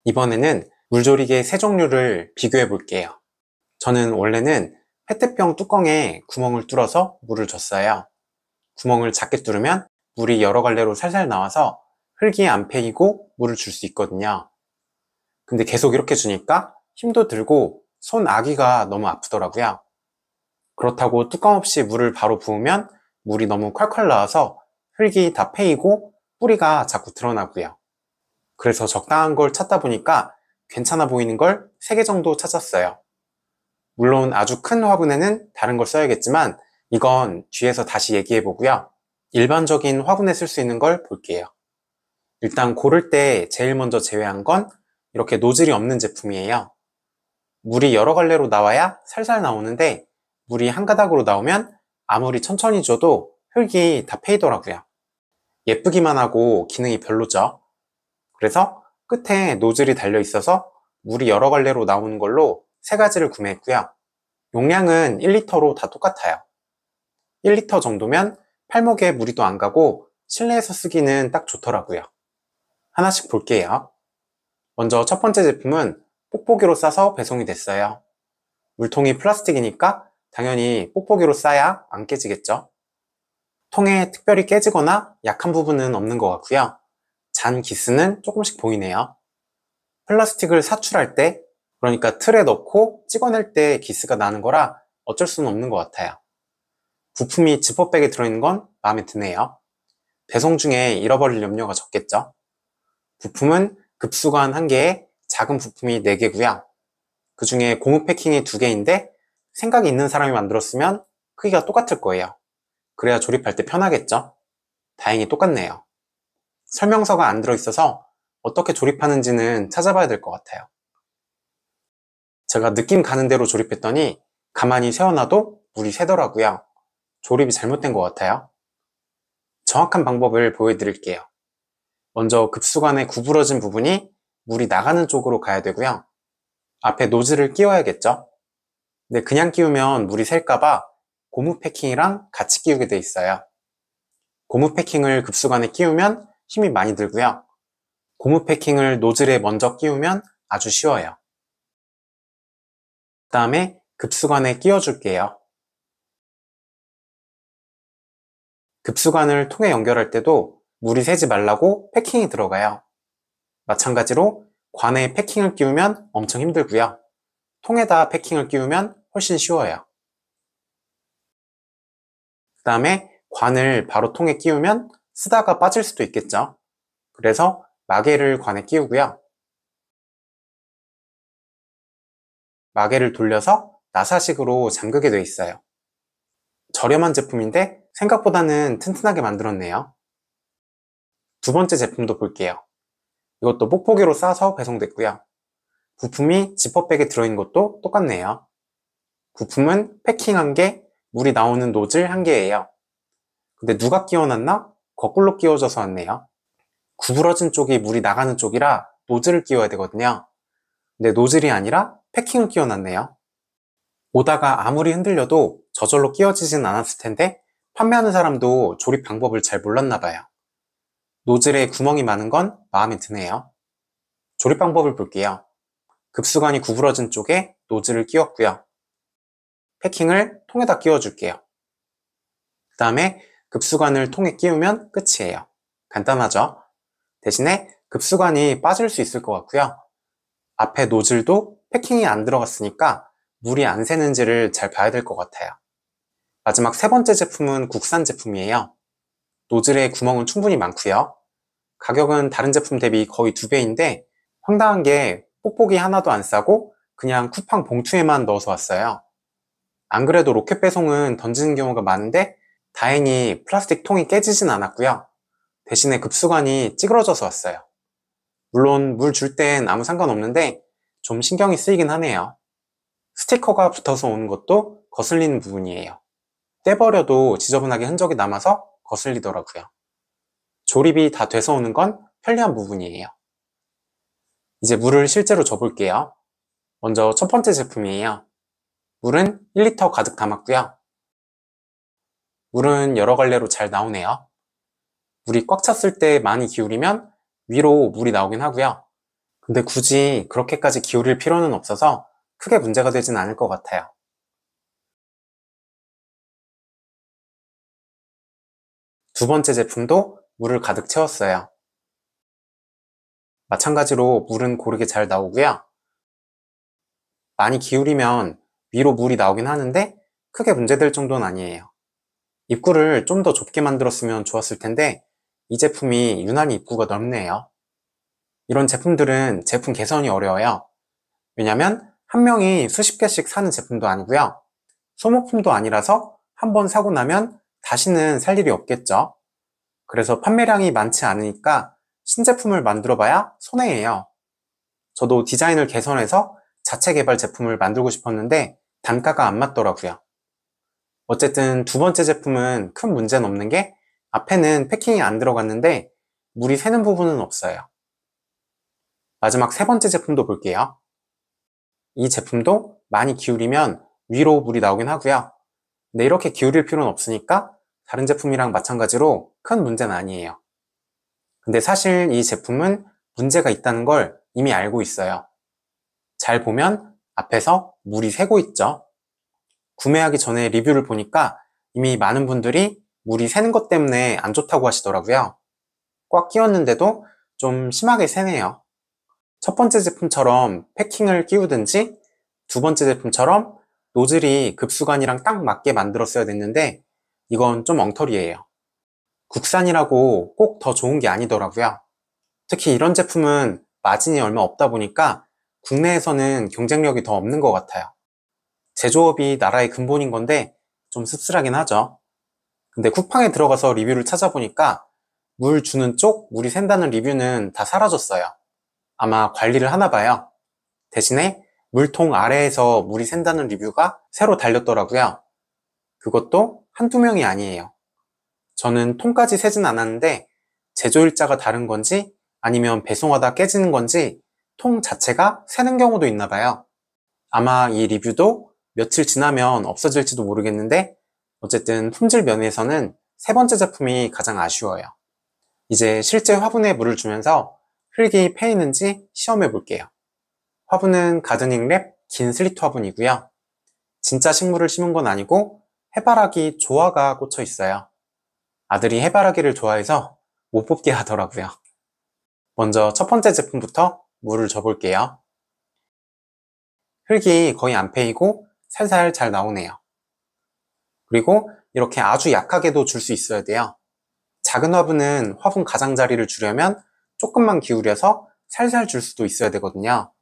이번에는 물조리개 세 종류를 비교해 볼게요. 저는 원래는 페트병 뚜껑에 구멍을 뚫어서 물을 줬어요. 구멍을 작게 뚫으면 물이 여러 갈래로 살살 나와서 흙이 안 패이고 물을 줄 수 있거든요. 근데 계속 이렇게 주니까 힘도 들고 손 아귀가 너무 아프더라고요. 그렇다고 뚜껑 없이 물을 바로 부으면 물이 너무 콸콸 나와서 흙이 다 패이고 뿌리가 자꾸 드러나고요. 그래서 적당한 걸 찾다 보니까 괜찮아 보이는 걸 3개 정도 찾았어요. 물론 아주 큰 화분에는 다른 걸 써야겠지만 이건 뒤에서 다시 얘기해 보고요. 일반적인 화분에 쓸 수 있는 걸 볼게요. 일단 고를 때 제일 먼저 제외한 건 이렇게 노즐이 없는 제품이에요. 물이 여러 갈래로 나와야 살살 나오는데 물이 한 가닥으로 나오면 아무리 천천히 줘도 흙이 다 패이더라고요. 예쁘기만 하고 기능이 별로죠. 그래서 끝에 노즐이 달려 있어서 물이 여러 갈래로 나오는 걸로 3가지를 구매했고요. 용량은 1리터로 다 똑같아요. 1리터 정도면 팔목에 물이 또 안 가고 실내에서 쓰기는 딱 좋더라고요. 하나씩 볼게요. 먼저 첫 번째 제품은 뽁뽁이로 싸서 배송이 됐어요. 물통이 플라스틱이니까 당연히 뽁뽁이로 싸야 안 깨지겠죠. 통에 특별히 깨지거나 약한 부분은 없는 것 같고요. 잔 기스는 조금씩 보이네요. 플라스틱을 사출할 때, 그러니까 틀에 넣고 찍어낼 때 기스가 나는 거라 어쩔 수는 없는 것 같아요. 부품이 지퍼백에 들어있는 건 마음에 드네요. 배송 중에 잃어버릴 염려가 적겠죠. 부품은 급수관 1개에 작은 부품이 4개고요. 그 중에 고무 패킹이 2개인데 생각이 있는 사람이 만들었으면 크기가 똑같을 거예요. 그래야 조립할 때 편하겠죠? 다행히 똑같네요. 설명서가 안 들어있어서 어떻게 조립하는지는 찾아봐야 될 것 같아요. 제가 느낌 가는 대로 조립했더니 가만히 세워놔도 물이 새더라고요. 조립이 잘못된 것 같아요. 정확한 방법을 보여드릴게요. 먼저 급수관에 구부러진 부분이 물이 나가는 쪽으로 가야 되고요. 앞에 노즐을 끼워야겠죠? 근데 그냥 끼우면 물이 셀까봐 고무 패킹이랑 같이 끼우게 돼 있어요. 고무 패킹을 급수관에 끼우면 힘이 많이 들고요. 고무 패킹을 노즐에 먼저 끼우면 아주 쉬워요. 그 다음에 급수관에 끼워줄게요. 급수관을 통에 연결할 때도 물이 새지 말라고 패킹이 들어가요. 마찬가지로 관에 패킹을 끼우면 엄청 힘들고요. 통에다 패킹을 끼우면 훨씬 쉬워요. 그 다음에 관을 바로 통에 끼우면 쓰다가 빠질 수도 있겠죠. 그래서 마개를 관에 끼우고요. 마개를 돌려서 나사식으로 잠그게 되어 있어요. 저렴한 제품인데 생각보다는 튼튼하게 만들었네요. 두 번째 제품도 볼게요. 이것도 뽁뽁이로 싸서 배송됐고요. 부품이 지퍼백에 들어있는 것도 똑같네요. 부품은 패킹 1개, 물이 나오는 노즐 1개예요. 근데 누가 끼워놨나? 거꾸로 끼워져서 왔네요. 구부러진 쪽이 물이 나가는 쪽이라 노즐을 끼워야 되거든요. 근데 노즐이 아니라 패킹을 끼워놨네요. 오다가 아무리 흔들려도 저절로 끼워지진 않았을 텐데 판매하는 사람도 조립 방법을 잘 몰랐나 봐요. 노즐에 구멍이 많은 건 마음에 드네요. 조립 방법을 볼게요. 급수관이 구부러진 쪽에 노즐을 끼웠고요. 패킹을 통에다 끼워줄게요. 그 다음에 급수관을 통에 끼우면 끝이에요. 간단하죠? 대신에 급수관이 빠질 수 있을 것 같고요. 앞에 노즐도 패킹이 안 들어갔으니까 물이 안 새는지를 잘 봐야 될 것 같아요. 마지막 3번째 제품은 국산 제품이에요. 노즐에 구멍은 충분히 많고요. 가격은 다른 제품 대비 거의 2배인데 황당한 게 뽁뽁이 하나도 안 싸고 그냥 쿠팡 봉투에만 넣어서 왔어요. 안 그래도 로켓 배송은 던지는 경우가 많은데 다행히 플라스틱 통이 깨지진 않았고요. 대신에 급수관이 찌그러져서 왔어요. 물론 물 줄 땐 아무 상관없는데 좀 신경이 쓰이긴 하네요. 스티커가 붙어서 오는 것도 거슬리는 부분이에요. 떼버려도 지저분하게 흔적이 남아서 거슬리더라고요. 조립이 다 돼서 오는 건 편리한 부분이에요. 이제 물을 실제로 줘볼게요. 먼저 첫 번째 제품이에요. 물은 1리터 가득 담았고요. 물은 여러 갈래로 잘 나오네요. 물이 꽉 찼을 때 많이 기울이면 위로 물이 나오긴 하고요. 근데 굳이 그렇게까지 기울일 필요는 없어서 크게 문제가 되진 않을 것 같아요. 두 번째 제품도 물을 가득 채웠어요. 마찬가지로 물은 고르게 잘 나오고요. 많이 기울이면 위로 물이 나오긴 하는데 크게 문제될 정도는 아니에요. 입구를 좀 더 좁게 만들었으면 좋았을 텐데 이 제품이 유난히 입구가 넓네요. 이런 제품들은 제품 개선이 어려워요. 왜냐면 한 명이 수십 개씩 사는 제품도 아니고요. 소모품도 아니라서 한번 사고 나면 다시는 살 일이 없겠죠. 그래서 판매량이 많지 않으니까 신제품을 만들어 봐야 손해예요. 저도 디자인을 개선해서 자체 개발 제품을 만들고 싶었는데 단가가 안 맞더라고요. 어쨌든 두 번째 제품은 큰 문제는 없는 게 앞에는 패킹이 안 들어갔는데 물이 새는 부분은 없어요. 마지막 세 번째 제품도 볼게요. 이 제품도 많이 기울이면 위로 물이 나오긴 하고요. 근데 이렇게 기울일 필요는 없으니까 다른 제품이랑 마찬가지로 큰 문제는 아니에요. 근데 사실 이 제품은 문제가 있다는 걸 이미 알고 있어요. 잘 보면 앞에서 물이 새고 있죠. 구매하기 전에 리뷰를 보니까 이미 많은 분들이 물이 새는 것 때문에 안 좋다고 하시더라고요. 꽉 끼웠는데도 좀 심하게 새네요. 첫 번째 제품처럼 패킹을 끼우든지 두 번째 제품처럼 노즐이 급수관이랑 딱 맞게 만들었어야 됐는데 이건 좀 엉터리예요. 국산이라고 꼭 더 좋은 게 아니더라고요. 특히 이런 제품은 마진이 얼마 없다 보니까 국내에서는 경쟁력이 더 없는 것 같아요. 제조업이 나라의 근본인 건데 좀 씁쓸하긴 하죠. 근데 쿠팡에 들어가서 리뷰를 찾아보니까 물 주는 쪽, 물이 샌다는 리뷰는 다 사라졌어요. 아마 관리를 하나 봐요. 대신에 물통 아래에서 물이 샌다는 리뷰가 새로 달렸더라고요. 그것도 한두 명이 아니에요. 저는 통까지 새진 않았는데 제조일자가 다른 건지 아니면 배송하다 깨지는 건지 통 자체가 새는 경우도 있나 봐요. 아마 이 리뷰도 며칠 지나면 없어질지도 모르겠는데 어쨌든 품질 면에서는 세 번째 제품이 가장 아쉬워요. 이제 실제 화분에 물을 주면서 흙이 패이는지 시험해 볼게요. 화분은 가드닝랩 긴 슬리트 화분이고요. 진짜 식물을 심은 건 아니고 해바라기 조화가 꽂혀 있어요. 아들이 해바라기를 좋아해서 못 뽑게 하더라고요. 먼저 첫 번째 제품부터 물을 줘볼게요. 흙이 거의 안 패이고 살살 잘 나오네요. 그리고 이렇게 아주 약하게도 줄 수 있어야 돼요. 작은 화분은 화분 가장자리를 주려면 조금만 기울여서 살살 줄 수도 있어야 되거든요.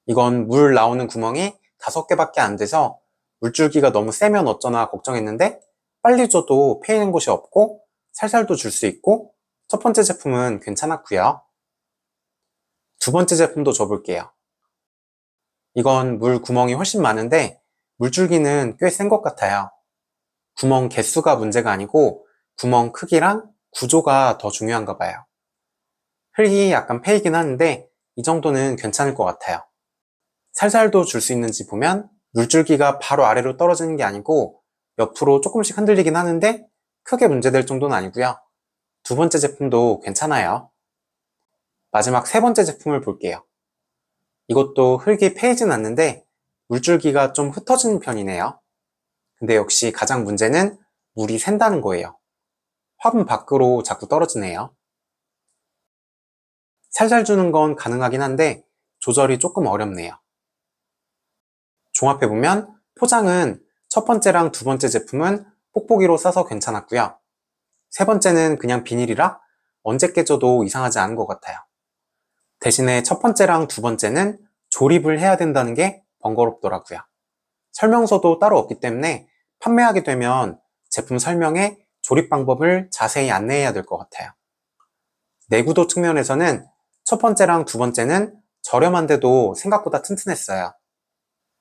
이건 물 나오는 구멍이 5개밖에 안 돼서 물줄기가 너무 세면 어쩌나 걱정했는데 빨리 줘도 패이는 곳이 없고 살살도 줄 수 있고 첫 번째 제품은 괜찮았고요. 두 번째 제품도 줘볼게요. 이건 물 구멍이 훨씬 많은데 물줄기는 꽤 센 것 같아요. 구멍 개수가 문제가 아니고 구멍 크기랑 구조가 더 중요한가 봐요. 흙이 약간 패이긴 하는데 이 정도는 괜찮을 것 같아요. 살살도 줄 수 있는지 보면 물줄기가 바로 아래로 떨어지는 게 아니고 옆으로 조금씩 흔들리긴 하는데 크게 문제될 정도는 아니고요. 두 번째 제품도 괜찮아요. 마지막 세 번째 제품을 볼게요. 이것도 흙이 패이진 않는데 물줄기가 좀 흩어지는 편이네요. 근데 역시 가장 문제는 물이 샌다는 거예요. 화분 밖으로 자꾸 떨어지네요. 살살 주는 건 가능하긴 한데 조절이 조금 어렵네요. 종합해보면 포장은 첫 번째랑 두 번째 제품은 뽁뽁이로 싸서 괜찮았고요. 세 번째는 그냥 비닐이라 언제 깨져도 이상하지 않은 것 같아요. 대신에 첫 번째랑 두 번째는 조립을 해야 된다는 게 번거롭더라고요. 설명서도 따로 없기 때문에 판매하게 되면 제품 설명에 조립 방법을 자세히 안내해야 될 것 같아요. 내구도 측면에서는 첫 번째랑 두 번째는 저렴한데도 생각보다 튼튼했어요.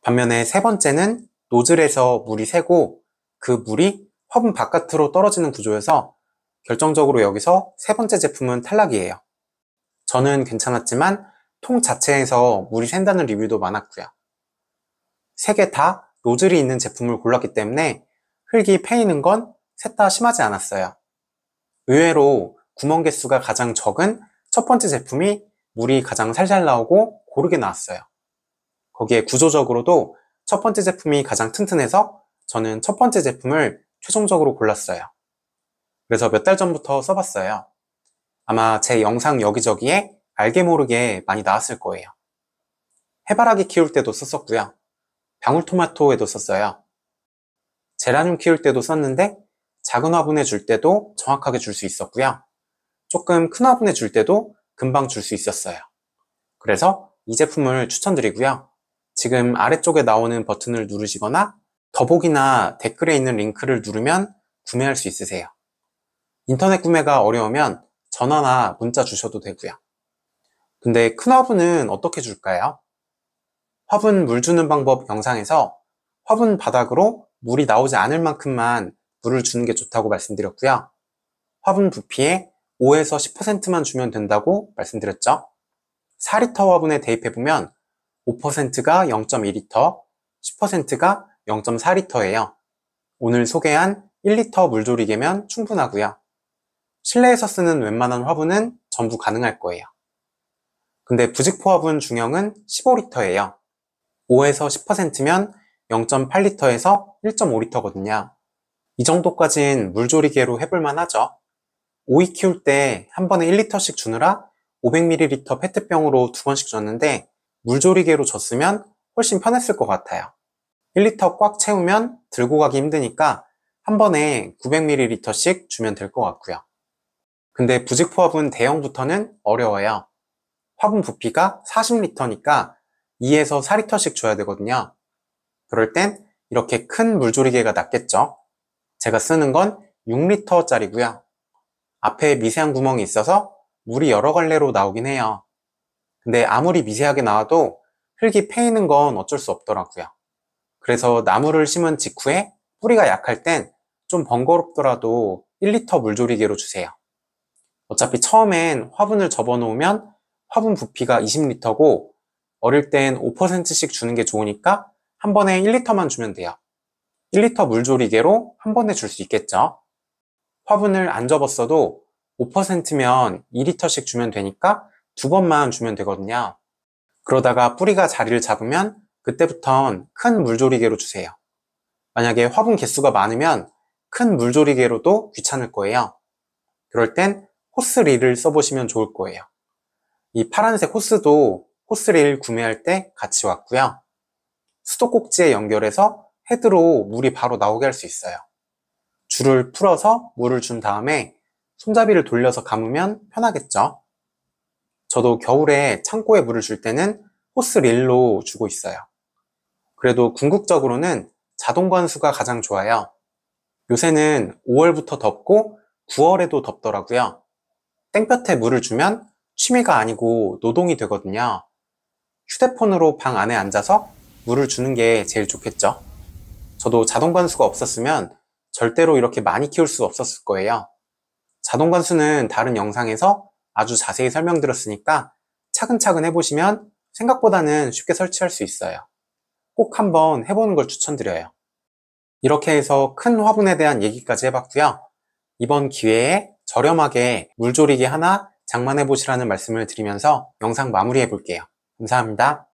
반면에 세 번째는 노즐에서 물이 새고 그 물이 화분 바깥으로 떨어지는 구조여서 결정적으로 여기서 세 번째 제품은 탈락이에요. 저는 괜찮았지만 통 자체에서 물이 샌다는 리뷰도 많았고요. 세 개 다 노즐이 있는 제품을 골랐기 때문에 흙이 패이는 건 셋 다 심하지 않았어요. 의외로 구멍 개수가 가장 적은 첫 번째 제품이 물이 가장 살살 나오고 고르게 나왔어요. 거기에 구조적으로도 첫 번째 제품이 가장 튼튼해서 저는 첫 번째 제품을 최종적으로 골랐어요. 그래서 몇 달 전부터 써봤어요. 아마 제 영상 여기저기에 알게 모르게 많이 나왔을 거예요. 해바라기 키울 때도 썼었고요. 방울토마토에도 썼어요. 제라늄 키울 때도 썼는데 작은 화분에 줄 때도 정확하게 줄 수 있었고요. 조금 큰 화분에 줄 때도 금방 줄 수 있었어요. 그래서 이 제품을 추천드리고요. 지금 아래쪽에 나오는 버튼을 누르시거나 더보기나 댓글에 있는 링크를 누르면 구매할 수 있으세요. 인터넷 구매가 어려우면 전화나 문자 주셔도 되고요. 근데 큰 화분은 어떻게 줄까요? 화분 물 주는 방법 영상에서 화분 바닥으로 물이 나오지 않을 만큼만 물을 주는 게 좋다고 말씀드렸고요. 화분 부피의 5에서 10%만 주면 된다고 말씀드렸죠. 4리터 화분에 대입해보면 5%가 0.2리터, 10%가 0.4리터예요. 오늘 소개한 1리터 물조리개면 충분하고요. 실내에서 쓰는 웬만한 화분은 전부 가능할 거예요. 근데 부직포 화분 중형은 15리터예요. 5에서 10%면 0.8리터에서 1.5리터거든요. 이 정도까진 물조리개로 해볼만 하죠. 오이 키울 때 한 번에 1리터씩 주느라 500ml 페트병으로 2번씩 줬는데 물조리개로 줬으면 훨씬 편했을 것 같아요. 1리터 꽉 채우면 들고 가기 힘드니까 한 번에 900ml씩 주면 될 것 같고요. 근데 부직포 화분 대형부터는 어려워요. 화분 부피가 40리터니까 2에서 4리터씩 줘야 되거든요. 그럴 땐 이렇게 큰 물조리개가 낫겠죠. 제가 쓰는 건 6리터짜리고요. 앞에 미세한 구멍이 있어서 물이 여러 갈래로 나오긴 해요. 근데 아무리 미세하게 나와도 흙이 패이는 건 어쩔 수 없더라고요. 그래서 나무를 심은 직후에 뿌리가 약할 땐 좀 번거롭더라도 1리터 물조리개로 주세요. 어차피 처음엔 화분을 접어놓으면 화분 부피가 20리터고 어릴 땐 5%씩 주는 게 좋으니까 한 번에 1리터만 주면 돼요. 1리터 물조리개로 한 번에 줄 수 있겠죠. 화분을 안 접었어도 5%면 2리터씩 주면 되니까 2번만 주면 되거든요. 그러다가 뿌리가 자리를 잡으면 그때부턴 큰 물조리개로 주세요. 만약에 화분 개수가 많으면 큰 물조리개로도 귀찮을 거예요. 그럴 땐 호스릴을 써보시면 좋을 거예요. 이 파란색 호스도 호스릴 구매할 때 같이 왔고요. 수도꼭지에 연결해서 헤드로 물이 바로 나오게 할 수 있어요. 줄을 풀어서 물을 준 다음에 손잡이를 돌려서 감으면 편하겠죠. 저도 겨울에 창고에 물을 줄 때는 호스릴로 주고 있어요. 그래도 궁극적으로는 자동 관수가 가장 좋아요. 요새는 5월부터 덥고 9월에도 덥더라고요. 땡볕에 물을 주면 취미가 아니고 노동이 되거든요. 휴대폰으로 방 안에 앉아서 물을 주는 게 제일 좋겠죠. 저도 자동 관수가 없었으면 절대로 이렇게 많이 키울 수 없었을 거예요. 자동 관수는 다른 영상에서 아주 자세히 설명드렸으니까 차근차근 해보시면 생각보다는 쉽게 설치할 수 있어요. 꼭 한번 해보는 걸 추천드려요. 이렇게 해서 큰 화분에 대한 얘기까지 해봤고요. 이번 기회에 저렴하게 물조리개 하나 장만해 보시라는 말씀을 드리면서 영상 마무리해 볼게요. 감사합니다.